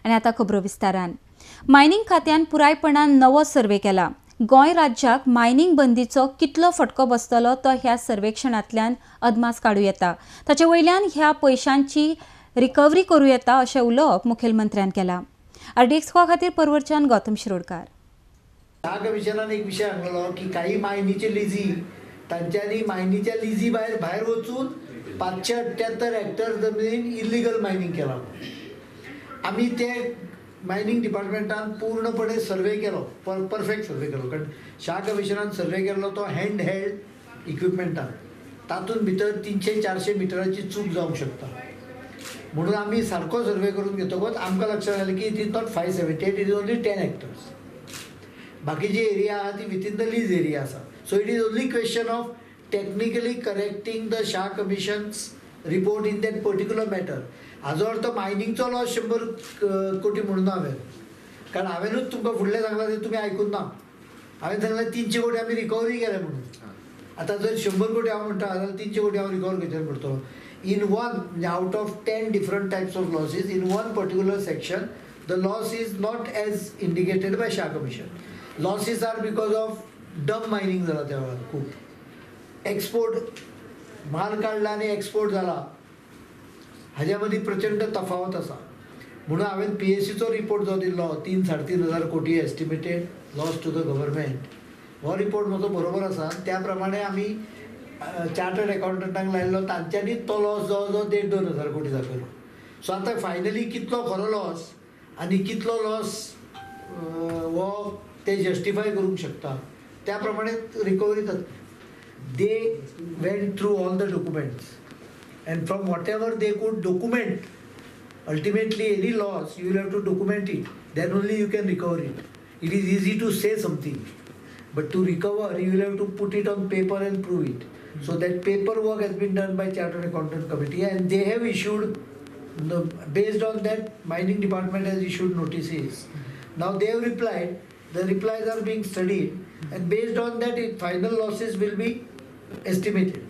आनी आतां खबरो विस्तारान. मायनिंग खात्यान पुरायपणान नवो सर्वे केला. गोंय राज्याक मायनिंग बंदीचो कितलो फटको बसतलो तो ह्या सर्वेक्षणांतल्यान अदमास काडूं येता. ताचे वयल्यान ह्या पयशांची रिकवरी करूं येता अशें उलोवप मुखेलमंत्र्यान केलां. आरडीएक्स खातीर परवरच्यान गौतम शिरोडकार. ह्या कमिशनान एक विषय सांगलो की काही मायनीचे लिझी तांच्यांनी मायनीच्या लिझी भायर वचून 578 हेक्टर जमीन इल्लिगल मायनिंग केला. आम्ही ते मायनिंग डिपार्टमेंटान पूर्णपणे सर्वे केलो, परफेक्ट सर्वे केलो. कारण शाह कमिशनान सर्वे केलो तो हँड हेल्ड इक्विपमेंटान. तातूंत भितर 300-400 मिटराची चूक जावंक शकता. म्हणून आम्ही सारको सर्वे करून घेतकच आमकां लक्षात आलें की it is not 578, it is only 10 hectares. बाकीची एरिया आहा ती विथीन द लीज एरिया आसा. So it is only question of technically correcting the Shah commission's report in that particular matter. हाजो अर्थ मायनिंगचो लॉस 100 कोटी म्हणून हांवें, कारण हांवेनूच तुमकां फुडलें सांगलां तें तुमी आयकून ना. हांवें सांगलें 300 कोटी आमी रिकवरी केले म्हणून. आतां जर 100 कोटी हांव म्हणटा जाल्यार 300 कोटी हांव रिकवर करचें पडटलो. In one out of 10 different types of losses, in one particular section, the loss is not as indicated by Shah Commission. Losses are because of dump mining झाला त्या वेळार खूप. एक्सपोर्ट माल काढला आणि एक्सपोर्ट झाला हाज्या मदीं प्रचंड तफावत आसा. म्हणून हांवें PSCचो रिपोर्ट जो दिल्लो 3-3.5 कोटी estimated loss to the government, हो रिपोर्ट म्हजो बरोबर आसा. त्या प्रमाणे आमी चार्टर्ड अकाउंटंटांक लायिल्लो, तांच्यांनी तो लॉस जवळ जवळ 1.5-2 कोटी दाखयलो. सो आतां फायनली कितलो खरो लॉस आनी कितलो लॉस हो ते जस्टिफाय करूंक शकता त्या प्रमाणे रिकवरी जाता. They went through all the documents and from whatever they could document, ultimately any loss you will have to document it, then only you can recover it. It is easy to say something, but to recover you will have to put it on paper and prove it. So that paperwork has been done by Chartered Accountant Committee and they have issued based on that mining department has issued notices. Now they have replied, the replies are being studied and based on that final losses will be estimated.